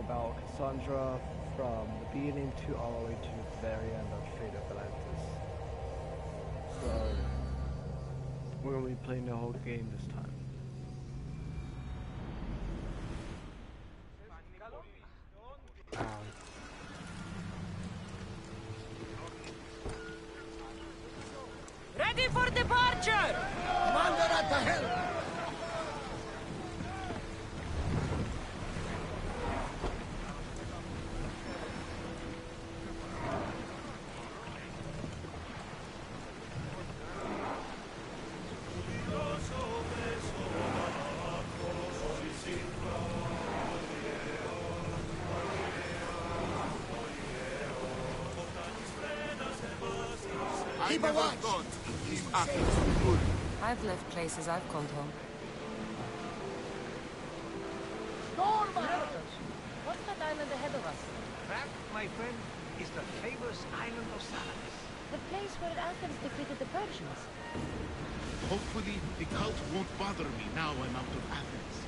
about Cassandra from the beginning to all the way to the very end of Fate of Atlantis. So we're gonna be playing the whole game this time. Ready for departure! Commander at the helm! I never thought these Athens were good. I've left places I've called home. What's that island ahead of us? That, my friend, is the famous island of Salamis. The place where Athens defeated the Persians. Hopefully, the cult won't bother me now I'm out of Athens.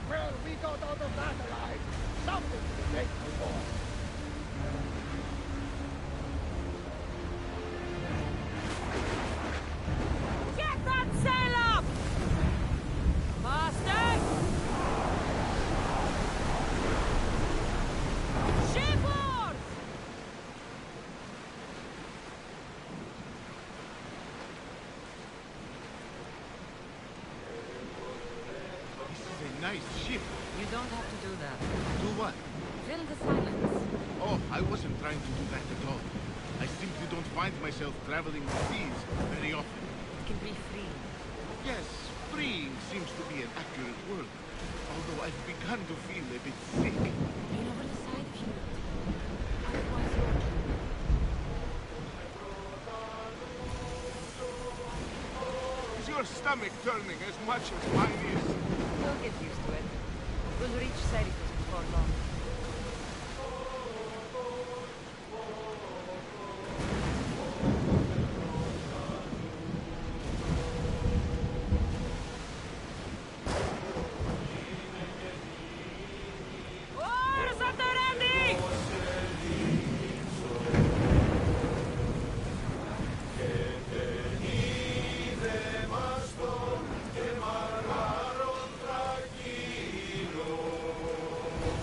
Well, we got out of that alive. Something to be grateful for. Get that sail up! Master! Shipboard! This is a nice ship. You don't have to do that. Do what? Fill the silence. Oh, I wasn't trying to do that at all. I simply don't find myself traveling the seas very often. It can be free. Yes, freeing seems to be an accurate word. Although I've begun to feel a bit sick. Lean over the side if you want. Otherwise you're... Is your stomach turning as much as mine is? You'll get used to it. We'll reach Serifus before long. Oars at the ready!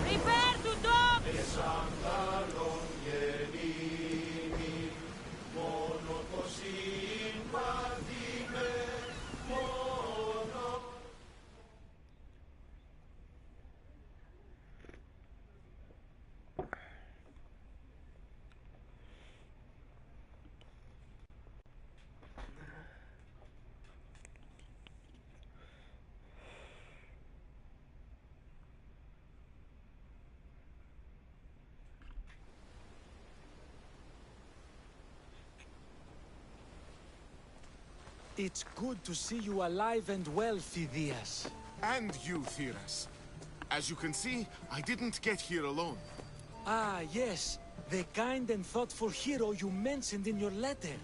Prepare to dock! It's good to see you alive and well, Phidias. And you, Theras. As you can see, I didn't get here alone. Ah, yes. The kind and thoughtful hero you mentioned in your letter.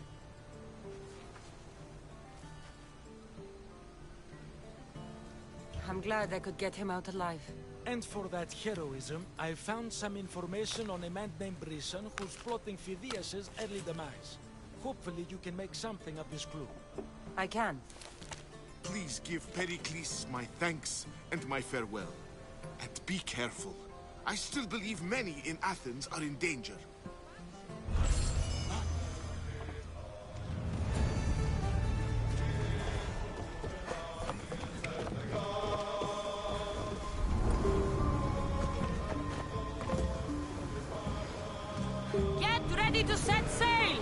I'm glad I could get him out alive. And for that heroism, I found some information on a man named Brisson who's plotting Phidias' early demise. Hopefully you can make something of this clue. I can. Please give Pericles my thanks and my farewell. And be careful. I still believe many in Athens are in danger. Get ready to set sail!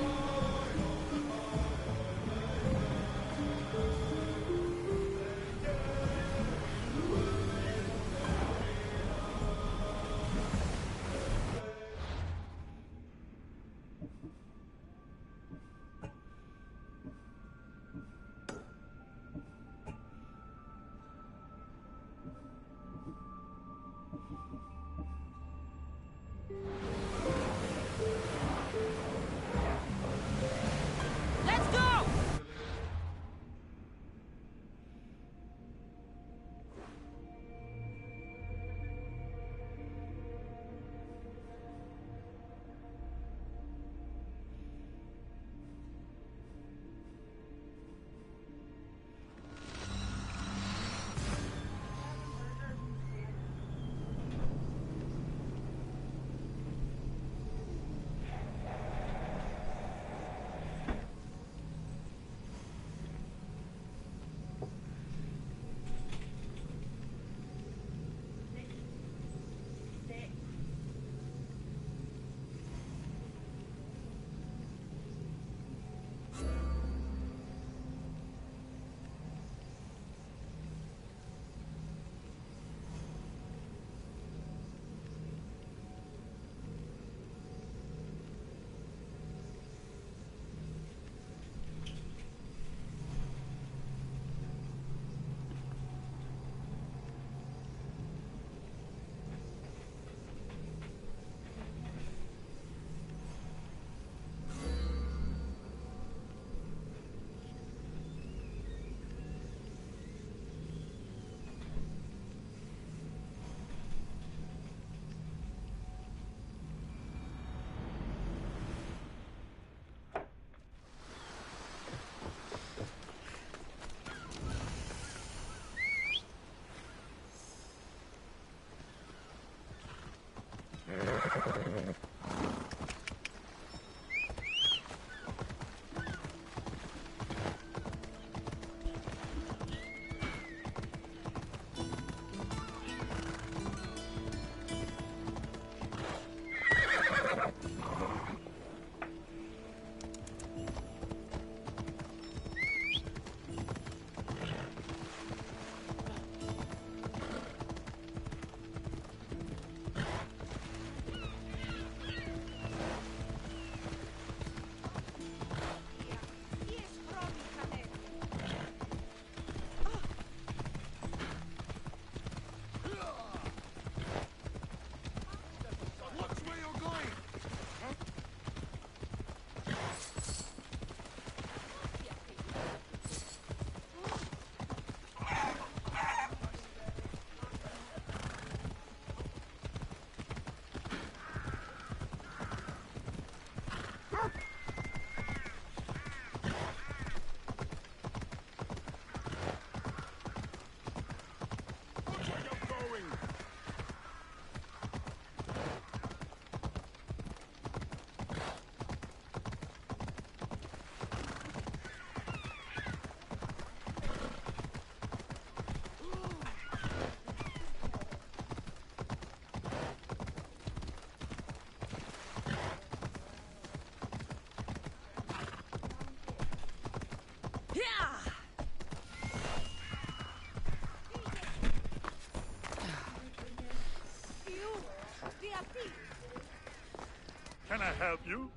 help you?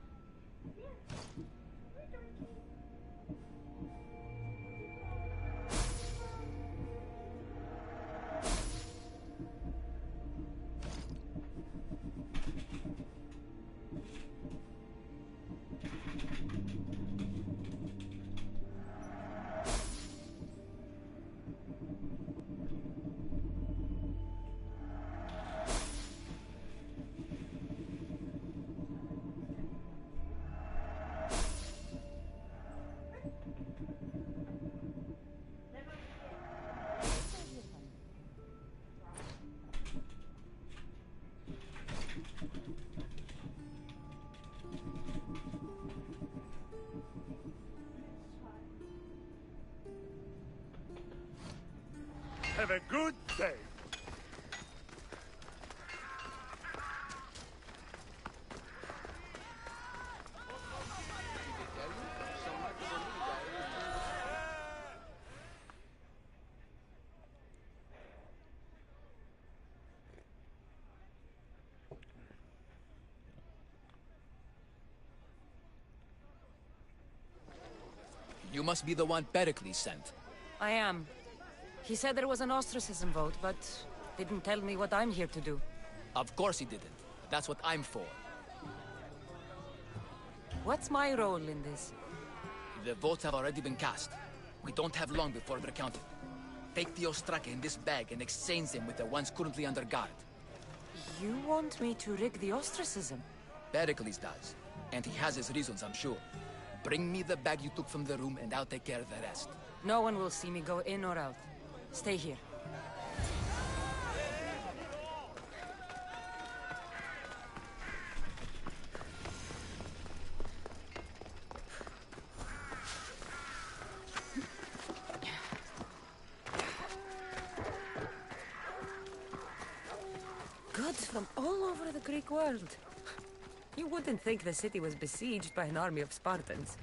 Have a good day. You must be the one Pericles sent. I am. He said there was an ostracism vote, but didn't tell me what I'm here to do. Of course he didn't. That's what I'm for. What's my role in this? The votes have already been cast. We don't have long before they're counted. Take the Ostraka in this bag and exchange them with the ones currently under guard. You want me to rig the ostracism? Pericles does. And he has his reasons, I'm sure. Bring me the bag you took from the room and I'll take care of the rest. No one will see me go in or out. Stay here. Goods from all over the Greek world. You wouldn't think the city was besieged by an army of Spartans.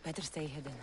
Better stay hidden.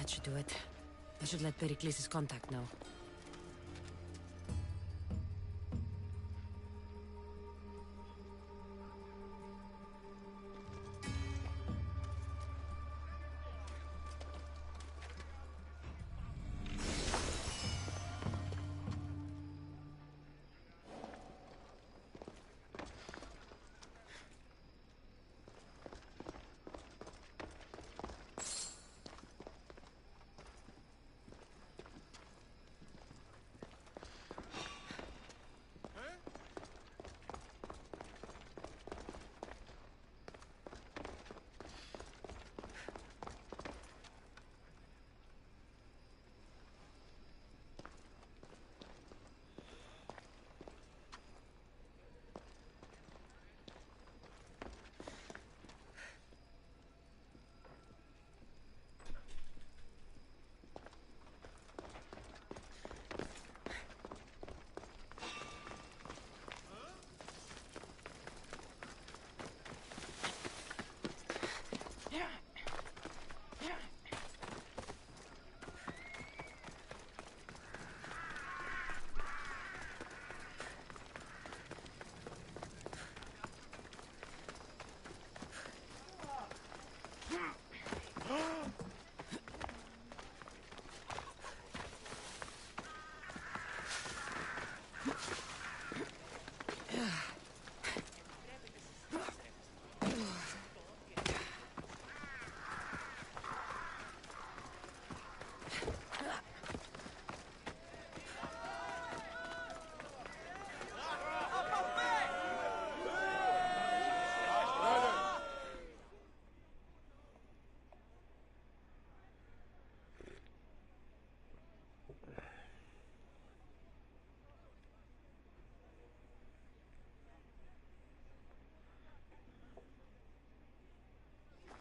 That should do it. I should let Pericles' contact know.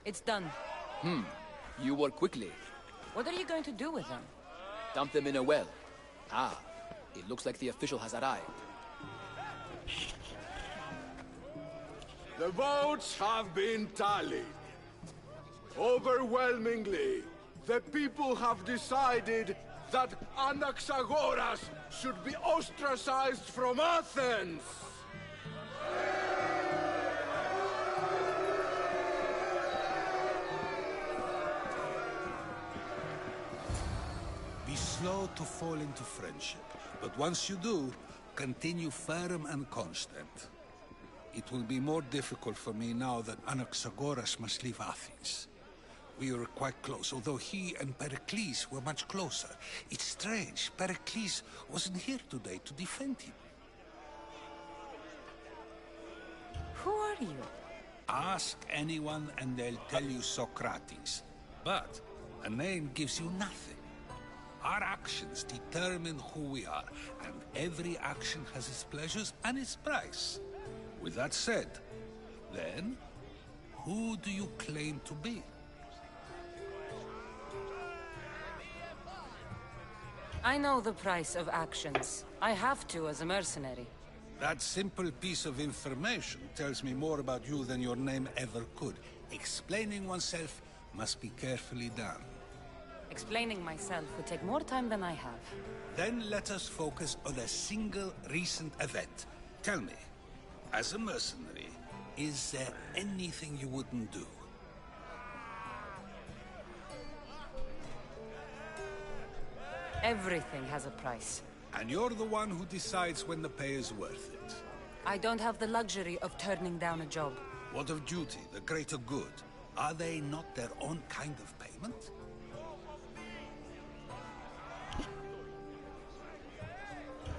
It's done. You work quickly. What are you going to do with them? Dump them in a well. Ah, it looks like the official has arrived. The votes have been tallied. Overwhelmingly, the people have decided that Anaxagoras should be ostracized from Athens! Be slow to fall into friendship, but once you do, continue firm and constant. It will be more difficult for me now that Anaxagoras must leave Athens. We were quite close, although he and Pericles were much closer. It's strange, Pericles wasn't here today to defend him. Who are you? Ask anyone and they'll tell you Socrates. But a name gives you nothing. Our actions determine who we are, and every action has its pleasures and its price. With that said, then, who do you claim to be? I know the price of actions. I have to as a mercenary. That simple piece of information tells me more about you than your name ever could. Explaining oneself must be carefully done. Explaining myself would take more time than I have. Then let us focus on a single recent event. Tell me, as a mercenary, is there anything you wouldn't do? Everything has a price. And you're the one who decides when the pay is worth it. I don't have the luxury of turning down a job. What of duty, the greater good? Are they not their own kind of payment?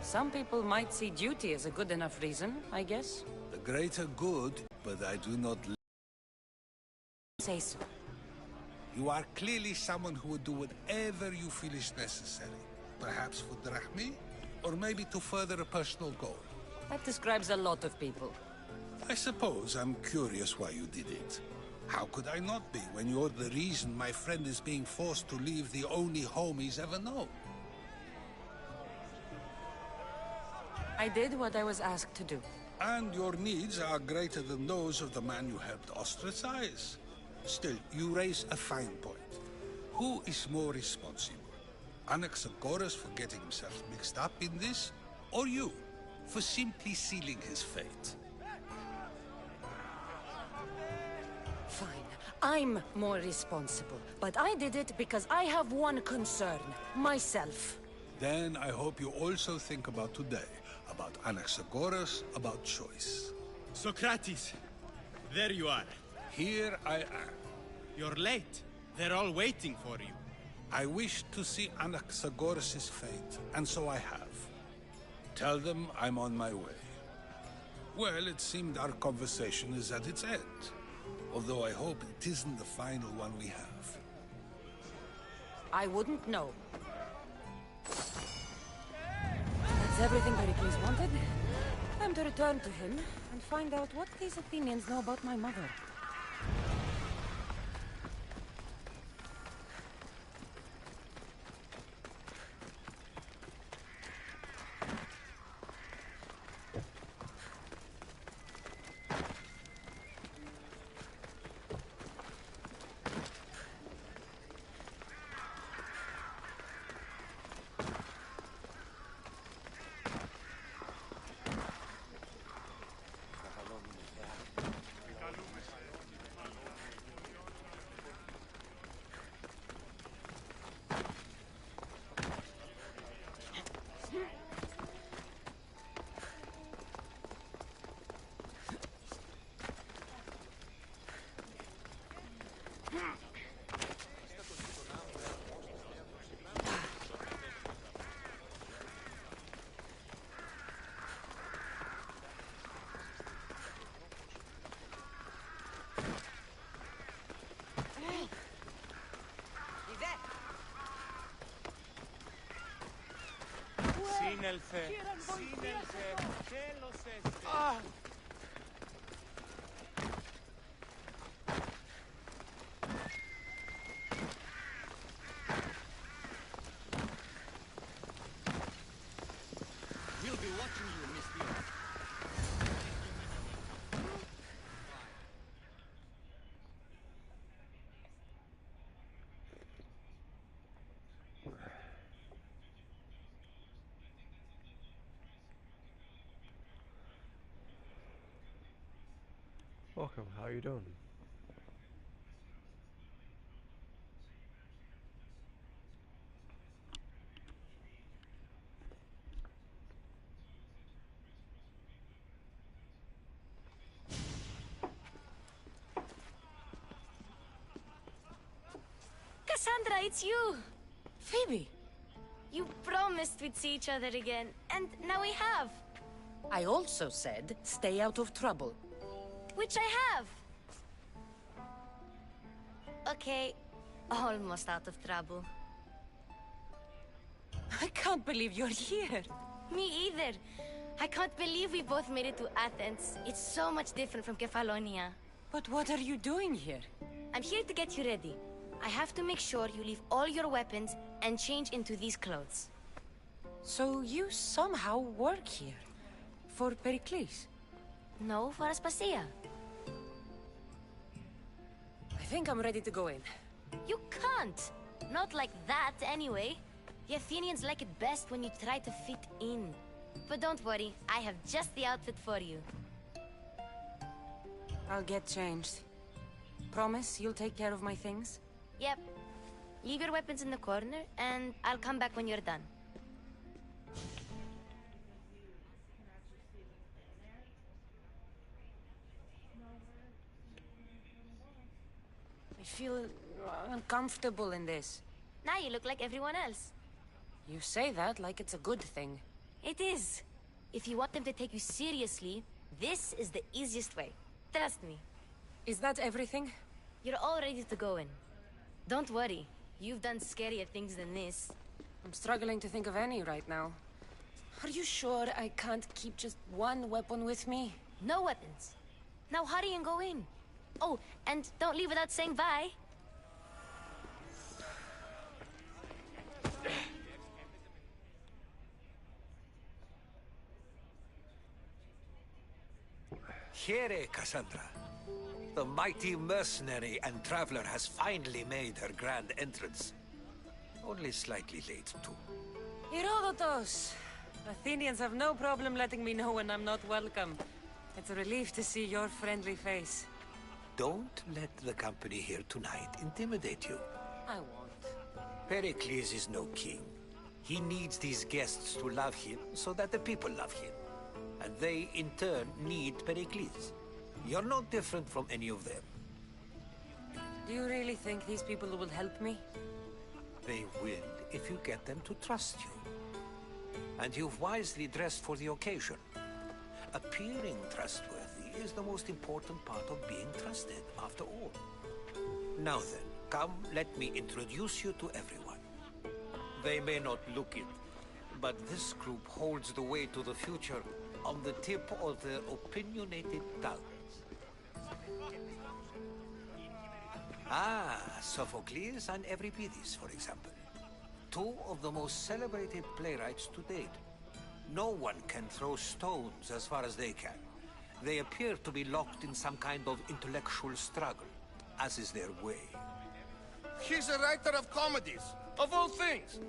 Some people might see duty as a good enough reason, I guess. The greater good, but I do not Say so. You are clearly someone who would do whatever you feel is necessary. Perhaps for drachmi, or maybe to further a personal goal. That describes a lot of people. I suppose I'm curious why you did it. How could I not be when you're the reason my friend is being forced to leave the only home he's ever known? I did what I was asked to do. And your needs are greater than those of the man you helped ostracize. Still, you raise a fine point. Who is more responsible? Anaxagoras for getting himself mixed up in this, or you for simply sealing his fate? Fine. I'm more responsible. But I did it because I have one concern. Myself. Then I hope you also think about today. About Anaxagoras, about choice. Socrates! There you are. Here I am. You're late. They're all waiting for you. I wish to see Anaxagoras' fate, and so I have. Tell them I'm on my way. Well, it seemed our conversation is at its end. Although I hope it isn't the final one we have. I wouldn't know. That's everything Pericles wanted. Time to return to him and find out what these Athenians know about my mother. Σύνελθε, σύνελθε, τέλος έστε. Welcome, how you doing? Kassandra, it's you! Phoebe! You promised we'd see each other again, and now we have! I also said, stay out of trouble. Which I have! Okay, almost out of trouble. I can't believe you're here! Me either. I can't believe we both made it to Athens. It's so much different from Kefalonia. But what are you doing here? I'm here to get you ready. I have to make sure you leave all your weapons and change into these clothes. So you somehow work here? For Pericles? No, for Aspasia. I think I'm ready to go in. You can't! Not like that, anyway. The Athenians like it best when you try to fit in. But don't worry, I have just the outfit for you. I'll get changed. Promise you'll take care of my things? Yep. Leave your weapons in the corner, and I'll come back when you're done. I feel uncomfortable in this. Now you look like everyone else. You say that like it's a good thing. It is. If you want them to take you seriously, this is the easiest way. Trust me. Is that everything? You're all ready to go in. Don't worry. You've done scarier things than this. I'm struggling to think of any right now. Are you sure I can't keep just one weapon with me? No weapons. Now hurry and go in. Oh, and don't leave without saying bye. Here, Kassandra. The mighty mercenary and traveler has finally made her grand entrance. Only slightly late, too. Herodotus! Athenians have no problem letting me know when I'm not welcome. It's a relief to see your friendly face. Don't let the company here tonight intimidate you. I won't. Pericles is no king. He needs these guests to love him so that the people love him. And they, in turn, need Pericles. You're no different from any of them. Do you really think these people will help me? They will if you get them to trust you. And you've wisely dressed for the occasion. Appearing trustworthy is the most important part of being trusted, after all. Now then, come, let me introduce you to everyone. They may not look it, but this group holds the way to the future on the tip of their opinionated tongues. Sophocles and Euripides, for example. Two of the most celebrated playwrights to date. No one can throw stones as far as they can. They appear to be locked in some kind of intellectual struggle, as is their way. He's a writer of comedies, of all things.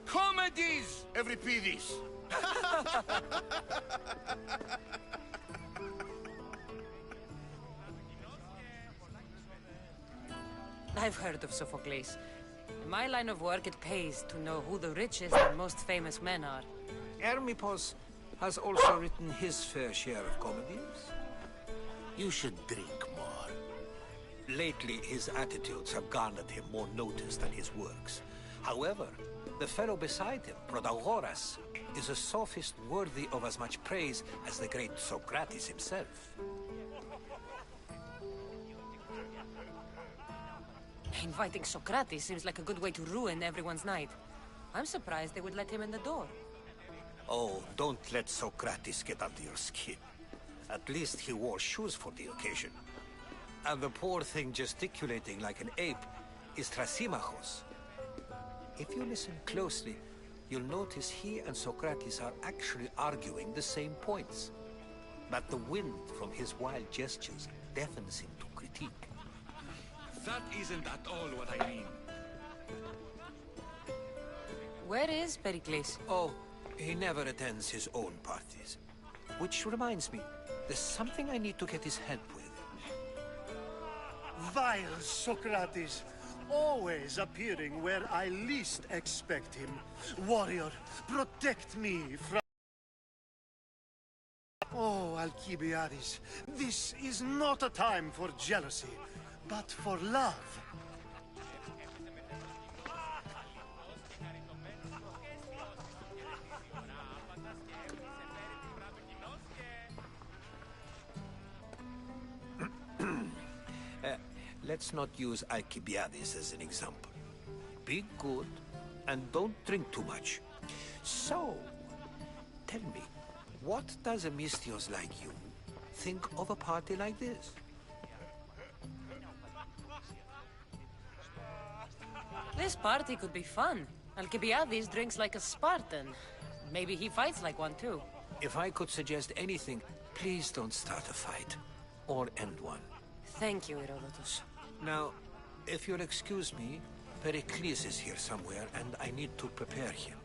Comedies, Euripides. I've heard of Sophocles. In my line of work, it pays to know who the richest and most famous men are. Hermippos has also written his fair share of comedies. You should drink more. Lately, his attitudes have garnered him more notice than his works. However, the fellow beside him, Protagoras, is a sophist worthy of as much praise as the great Socrates himself. Inviting Socrates seems like a good way to ruin everyone's night. I'm surprised they would let him in the door. Oh, don't let Socrates get under your skin. At least he wore shoes for the occasion. And the poor thing gesticulating like an ape is Thrasymachos. If you listen closely, you'll notice he and Socrates are actually arguing the same points. But the wind from his wild gestures deafens him to critique. That isn't at all what I mean. Where is Pericles? Oh, he never attends his own parties. Which reminds me, there's something I need to get his help with. Vile Socrates, always appearing where I least expect him. Warrior, protect me from... Oh, Alcibiades, this is not a time for jealousy, but for love. Let's not use Alcibiades as an example. Be good, and don't drink too much. So, tell me, what does a Mystios like you think of a party like this? This party could be fun. Alcibiades drinks like a Spartan. Maybe he fights like one too. If I could suggest anything, please don't start a fight. Or end one. Thank you, Herodotus. Now, if you'll excuse me, Pericles is here somewhere, and I need to prepare him.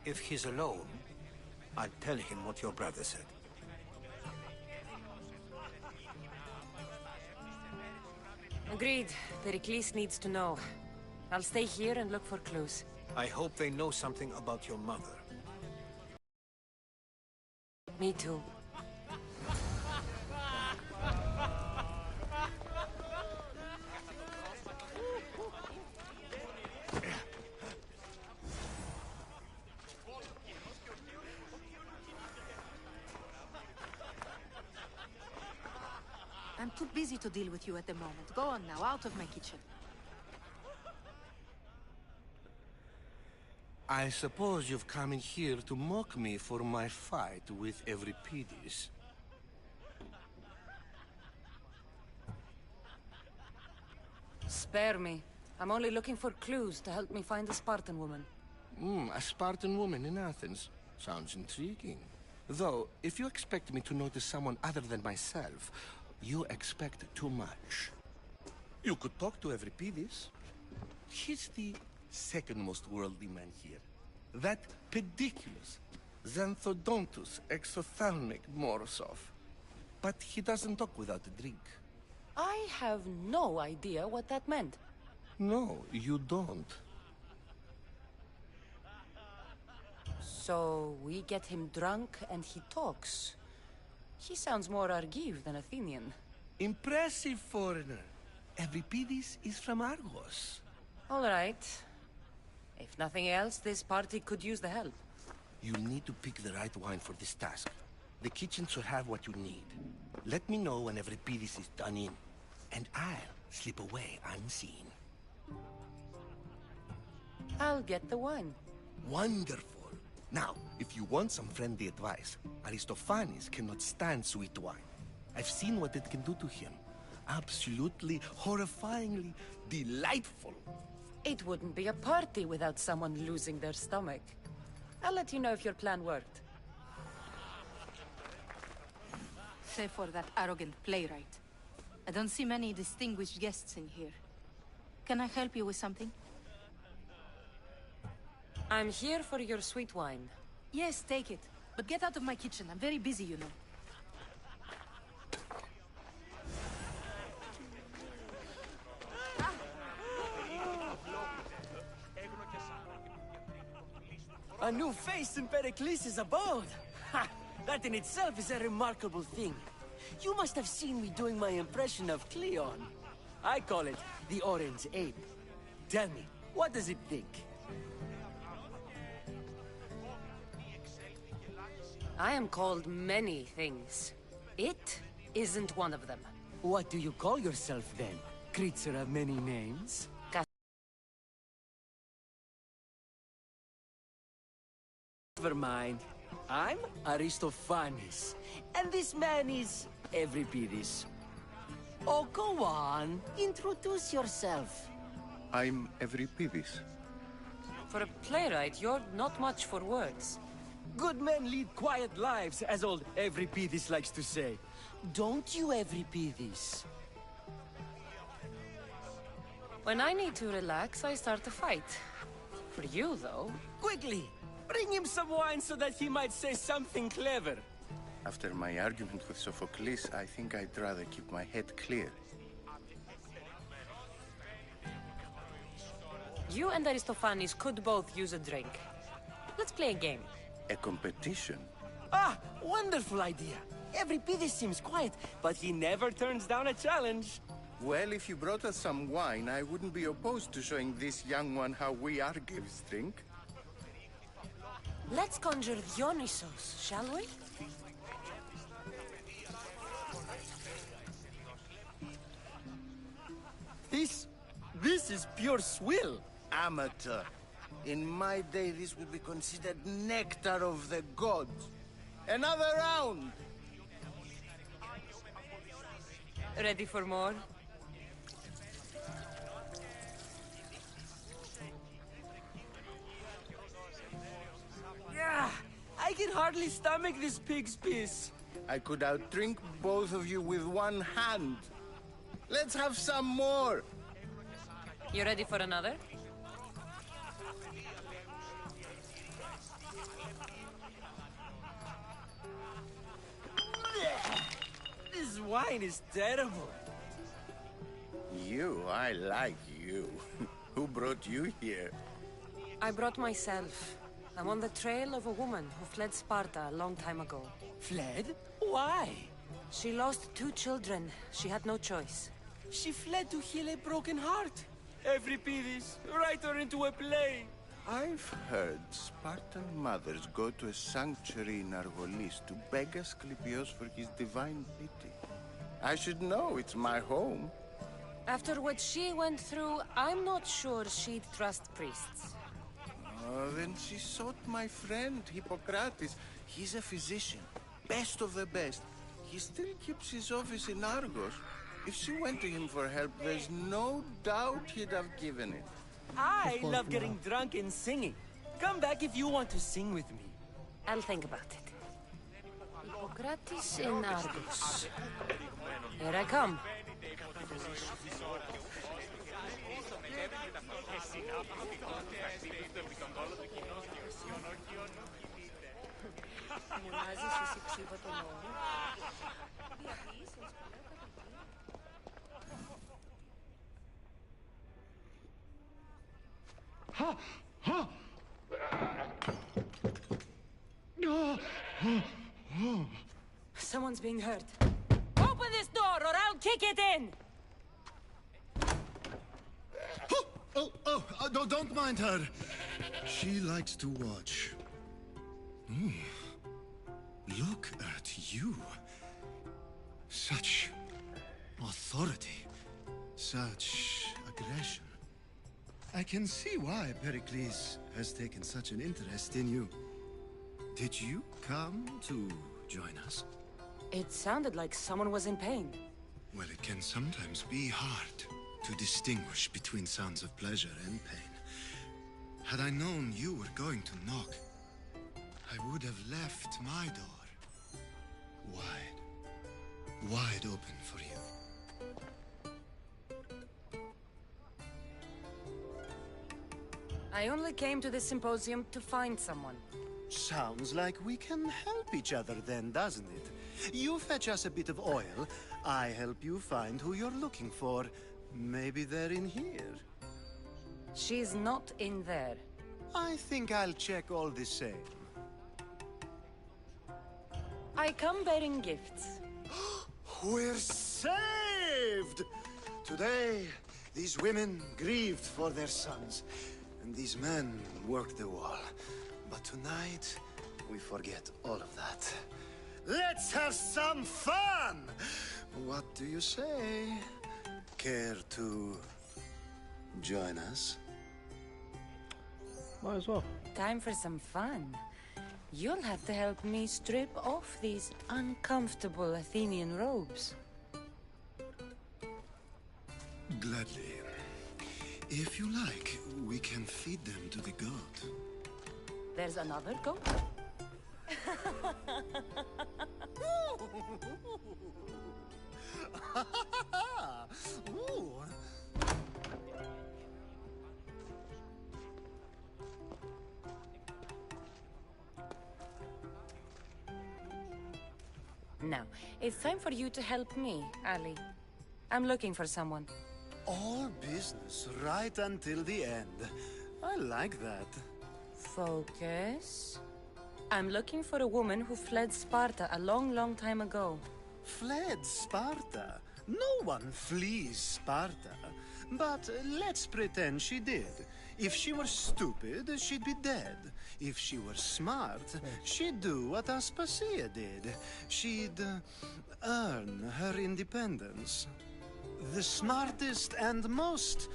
If he's alone, I'll tell him what your brother said. Agreed. Pericles needs to know. I'll stay here and look for clues. I hope they know something about your mother. Me too. I'm too busy to deal with you at the moment. Go on now, out of my kitchen. I suppose you've come in here to mock me for my fight with Euripides. Spare me. I'm only looking for clues to help me find a Spartan woman. A Spartan woman in Athens. Sounds intriguing. Though, if you expect me to notice someone other than myself, you expect too much. You could talk to Euripides. He's the second most worldly man here. That pediculous, xanthodontus exophthalmic Morosov. But he doesn't talk without a drink. I have no idea what that meant. No, you don't. So we get him drunk and he talks. He sounds more Argive than Athenian. Impressive, foreigner. Euripides is from Argos. All right. If nothing else, this party could use the help. You need to pick the right wine for this task. The kitchen should have what you need. Let me know when Euripides is done in, and I'll slip away unseen. I'll get the wine. Wonderful. Now, if you want some friendly advice, Aristophanes cannot stand sweet wine. I've seen what it can do to him. Absolutely, horrifyingly delightful. It wouldn't be a party without someone losing their stomach. I'll let you know if your plan worked. Save for that arrogant playwright. I don't see many distinguished guests in here. Can I help you with something? I'm here for your sweet wine. Yes, take it. But get out of my kitchen. I'm very busy, you know. A new face in Pericles' abode! Ha! That in itself is a remarkable thing. You must have seen me doing my impression of Cleon. I call it the Orange Ape. Tell me, what does it think? I am called many things. It isn't one of them. What do you call yourself then? Creature of many names? Never mind. I'm Aristophanes, and this man is Euripides. Oh, go on. Introduce yourself. I'm Euripides. For a playwright, you're not much for words. Good men lead quiet lives, as old Euripides likes to say. Don't you, Euripides? When I need to relax, I start a fight. For you, though... Quickly! Bring him some wine so that he might say something clever. After my argument with Sophocles, I think I'd rather keep my head clear. You and Aristophanes could both use a drink. Let's play a game. A competition? Ah, wonderful idea. Every Pidis seems quiet, but he never turns down a challenge. Well, if you brought us some wine, I wouldn't be opposed to showing this young one how we Argives drink. Let's conjure Dionysos, shall we? This is pure swill. Amateur. In my day, this would be considered nectar of the gods. Another round! Ready for more? Yeah, I can hardly stomach this pig's piss. I could outdrink both of you with one hand. Let's have some more! You ready for another? This wine is terrible. I like you. Who brought you here? I brought myself. I'm on the trail of a woman who fled Sparta a long time ago. Fled? Why? She lost 2 children. She had no choice. She fled to heal a broken heart. Every Pidis, write her into a play. I've heard Spartan mothers go to a sanctuary in Argolis to beg Asclepios for his divine pity. I should know, it's my home. After what she went through, I'm not sure she'd trust priests. Then she sought my friend, Hippocrates. He's a physician, best of the best. He still keeps his office in Argos. If she went to him for help, there's no doubt he'd have given it. I love getting drunk and singing. Come back if you want to sing with me. I'll think about it. Hippocrates in Argos. Here I come. Someone's being hurt. Open this door or I'll kick it in! Don't mind her. She likes to watch. Look at you. Such authority. Such aggression. I can see why Pericles has taken such an interest in you. Did you come to join us? It sounded like someone was in pain. Well, it can sometimes be hard to distinguish between sounds of pleasure and pain. Had I known you were going to knock, I would have left my door wide open for you. I only came to this symposium to find someone. Sounds like we can help each other then, doesn't it? You fetch us a bit of oil, I help you find who you're looking for. Maybe they're in here. She's not in there. I think I'll check all the same. I come bearing gifts. We're saved! Today, these women grieved for their sons, and these men worked the wall. But tonight, we forget all of that. Let's have some fun! What do you say? Care to join us? Might as well. Time for some fun. You'll have to help me strip off these uncomfortable Athenian robes. Gladly. If you like, we can feed them to the goat. There's another goat? Ooh. Now, it's time for you to help me, Ali. I'm looking for someone. All business right until the end. I like that. Focus. I'm looking for a woman who fled Sparta a long time ago. Fled Sparta? No one flees Sparta. But let's pretend she did. If she were stupid, she'd be dead. If she were smart, she'd do what Aspasia did. She'd earn her independence. The smartest and most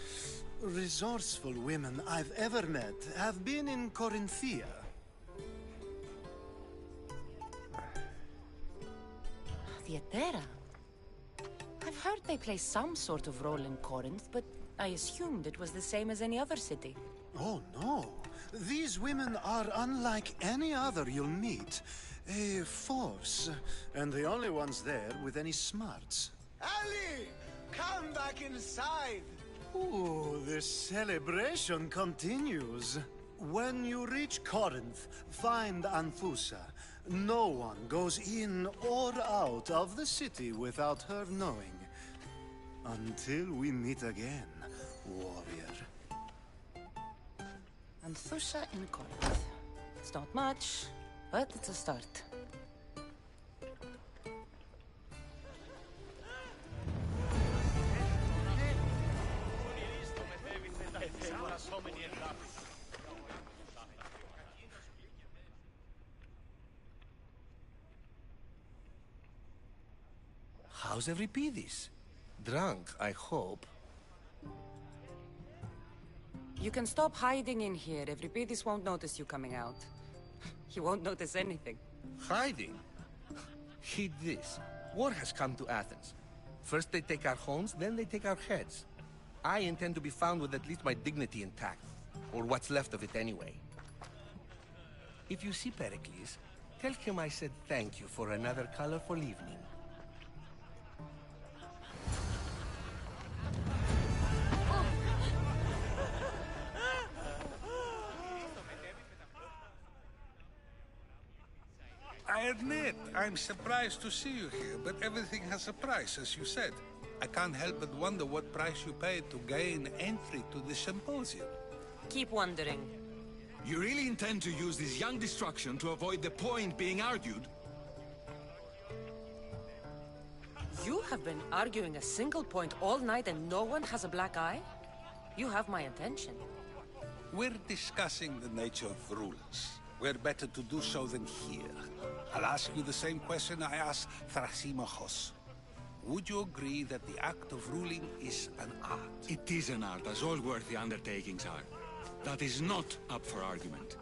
resourceful women I've ever met have been in Corinthia. Theatera? I've heard they play some sort of role in Corinth, but I assumed it was the same as any other city. Oh, no. These women are unlike any other you'll meet. A force, and the only ones there with any smarts. Ali! Come back inside! Ooh, the celebration continues. When you reach Corinth, find Anfusa. No one goes in or out of the city without her knowing. Until we meet again, warrior. Anfusa in Corinth. It's not much, but it's a start. How's Euripidis? Drunk, I hope. You can stop hiding in here. Euripidis won't notice you coming out. He won't notice anything. Hiding? Heed this. War has come to Athens. First they take our homes, then they take our heads. I intend to be found with at least my dignity intact. Or what's left of it anyway. If you see Pericles, tell him I said thank you for another colorful evening. I admit, I'm surprised to see you here, but everything has a price, as you said. I can't help but wonder what price you paid to gain entry to the symposium. Keep wondering. You really intend to use this young destruction to avoid the point being argued? You have been arguing a single point all night and no one has a black eye? You have my attention. We're discussing the nature of rulers. We're better to do so than here. I'll ask you the same question I asked Thrasymachos. Would you agree that the act of ruling is an art? It is an art, as all worthy undertakings are. That is not up for argument.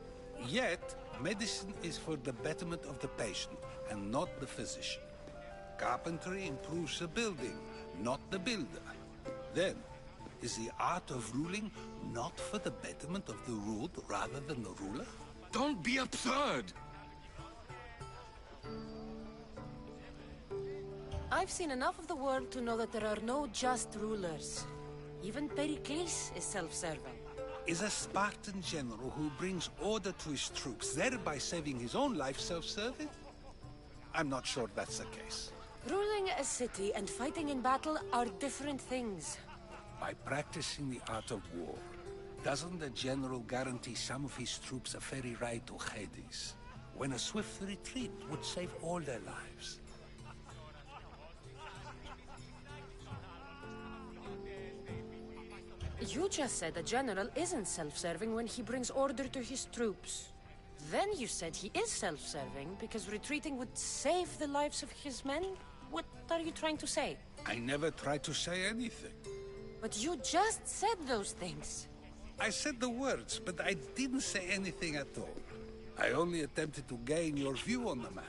Yet, medicine is for the betterment of the patient, and not the physician. Carpentry improves the building, not the builder. Then, is the art of ruling not for the betterment of the ruled rather than the ruler? Don't be absurd! I've seen enough of the world to know that there are no just rulers. Even Pericles is self-serving. Is a Spartan general who brings order to his troops, thereby saving his own life, self-serving? I'm not sure that's the case. Ruling a city and fighting in battle are different things. By practicing the art of war, doesn't the general guarantee some of his troops a ferry ride to Hades, when a swift retreat would save all their lives? You just said a general isn't self-serving when he brings order to his troops. Then you said he is self-serving because retreating would save the lives of his men? What are you trying to say? I never tried to say anything. But you just said those things. I said the words, but I didn't say anything at all. I only attempted to gain your view on the matter.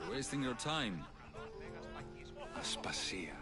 You're wasting your time. Aspasia.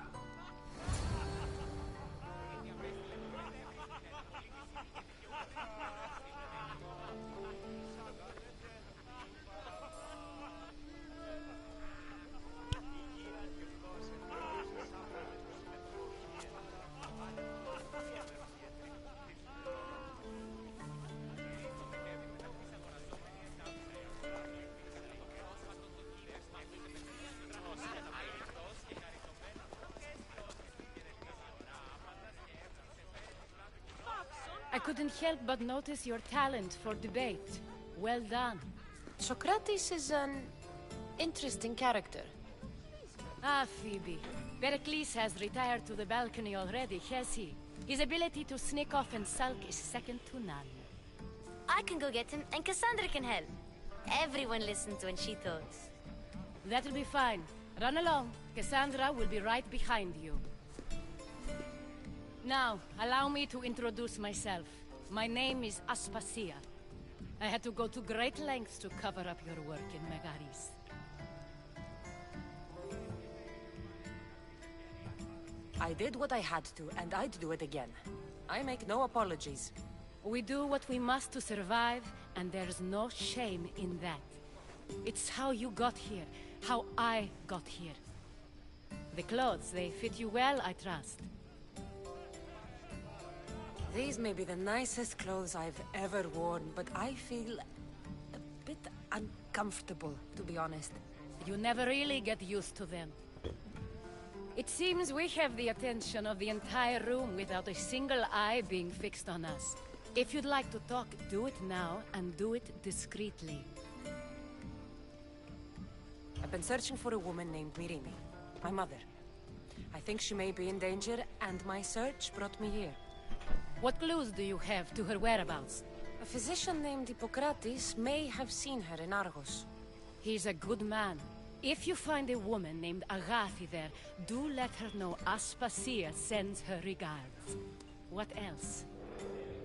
couldn't help but notice your talent for debate. Well done. Socrates is an interesting character. Ah, Phoebe. Pericles has retired to the balcony already, has he? His ability to sneak off and sulk is second to none. I can go get him, and Cassandra can help. Everyone listens when she talks. That'll be fine. Run along. Cassandra will be right behind you. Now, allow me to introduce myself. My name is Aspasia. I had to go to great lengths to cover up your work in Megaris. I did what I had to, and I'd do it again. I make no apologies. We do what we must to survive, and there's no shame in that. It's how you got here, how I got here. The clothes, they fit you well, I trust. These may be the nicest clothes I've ever worn, but I feel a bit uncomfortable, to be honest. You never really get used to them. It seems we have the attention of the entire room without a single eye being fixed on us. If you'd like to talk, do it now, and do it discreetly. I've been searching for a woman named Mirimi, my mother. I think she may be in danger, and my search brought me here. What clues do you have to her whereabouts? A physician named Hippocrates may have seen her in Argos. He's a good man. If you find a woman named Agathi there, do let her know Aspasia sends her regards. What else?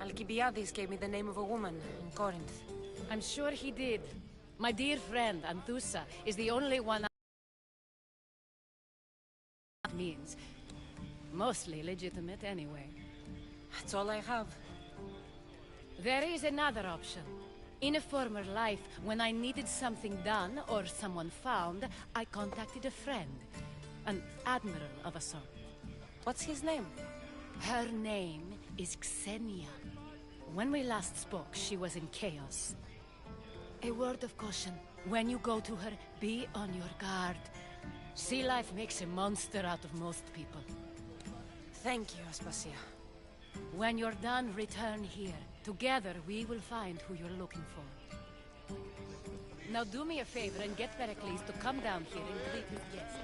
Alcibiades gave me the name of a woman in Corinth. I'm sure he did. My dear friend, Anthusa, is the only one means. Mostly legitimate anyway. That's all I have. There is another option. In a former life, when I needed something done or someone found, I contacted a friend. An admiral of a sort. What's his name? Her name is Xenia. When we last spoke, she was in chaos. A word of caution. When you go to her, be on your guard. Sea life makes a monster out of most people. Thank you, Aspasia. When you're done, return here. Together, we will find who you're looking for. Now do me a favor and get Pericles to come down here and greet his guests.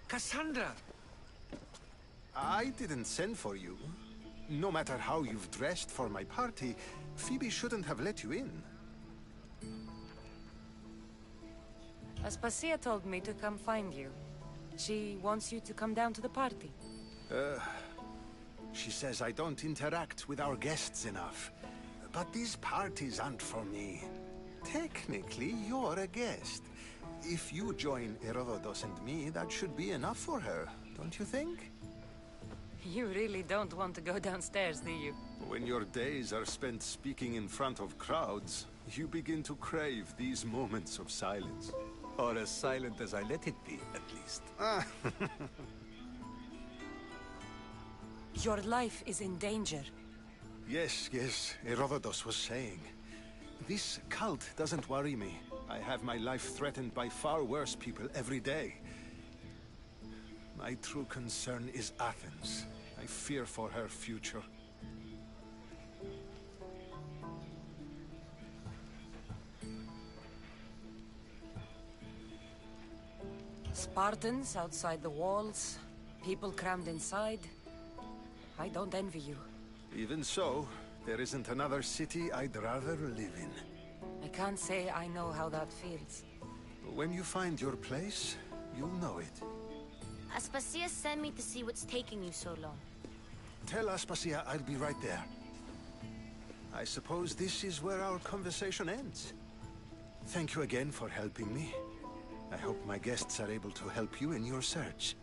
Cassandra! I didn't send for you. No matter how you've dressed for my party, Phoebe shouldn't have let you in. Aspasia told me to come find you. She wants you to come down to the party. She says I don't interact with our guests enough. But these parties aren't for me. Technically, you're a guest. If you join Herodotus and me, that should be enough for her, don't you think? You really don't want to go downstairs, do you? When your days are spent speaking in front of crowds, you begin to crave these moments of silence. Or as silent as I let it be, at least. Your life is in danger. Yes, Herodotus was saying. This cult doesn't worry me. I have my life threatened by far worse people every day. My true concern is Athens. I fear for her future. Spartans outside the walls, people crammed inside. I don't envy you. Even so, there isn't another city I'd rather live in. A can't say I know how that feels. When you find your place, you'll know it. Aspasia sent me to see what's taking you so long. Tell Aspasia I'll be right there. I suppose this is where our conversation ends. Thank you again for helping me. I hope my guests are able to help you in your search.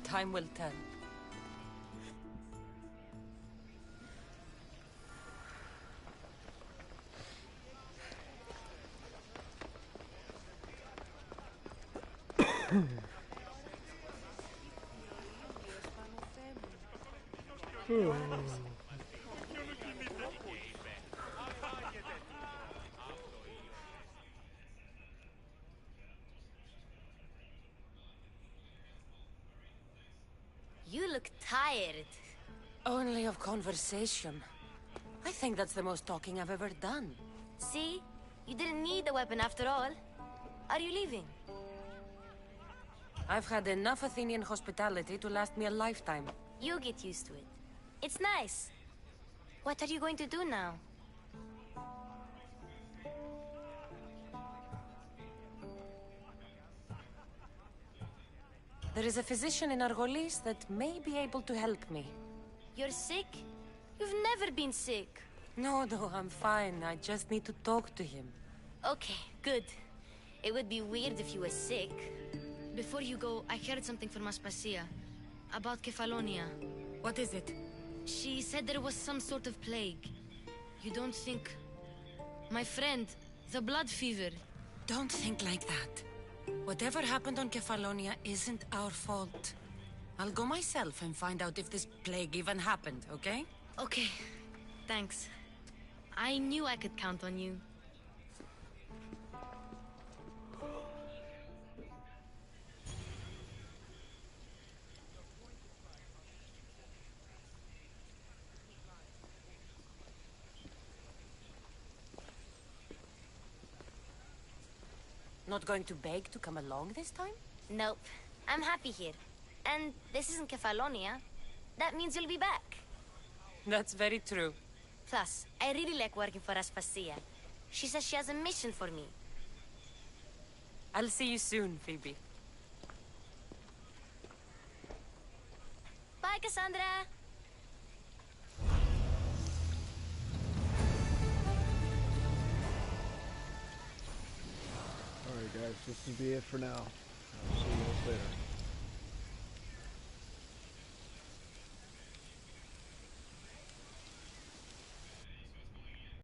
Time will tell. You look tired. Only of conversation. I think that's the most talking I've ever done. See? You didn't need the weapon after all. Are you leaving? I've had enough Athenian hospitality to last me a lifetime. You'll get used to it. It's nice. What are you going to do now? There is a physician in Argolis that may be able to help me. You're sick? You've never been sick. No, I'm fine. I just need to talk to him. Okay, good. It would be weird if you were sick. Before you go, I heard something from Aspasia. About Kefalonia. What is it? She said there was some sort of plague. You don't think... My friend, the blood fever. Don't think like that. Whatever happened on Kefalonia isn't our fault. I'll go myself and find out if this plague even happened, okay? Okay. Thanks. I knew I could count on you. Not going to beg to come along this time? Nope. I'm happy here. And this isn't Kefalonia. That means you'll be back. That's very true. Plus, I really like working for Aspasia. She says she has a mission for me. I'll see you soon, Phoebe. Bye, Cassandra! Alright guys, this will be it for now.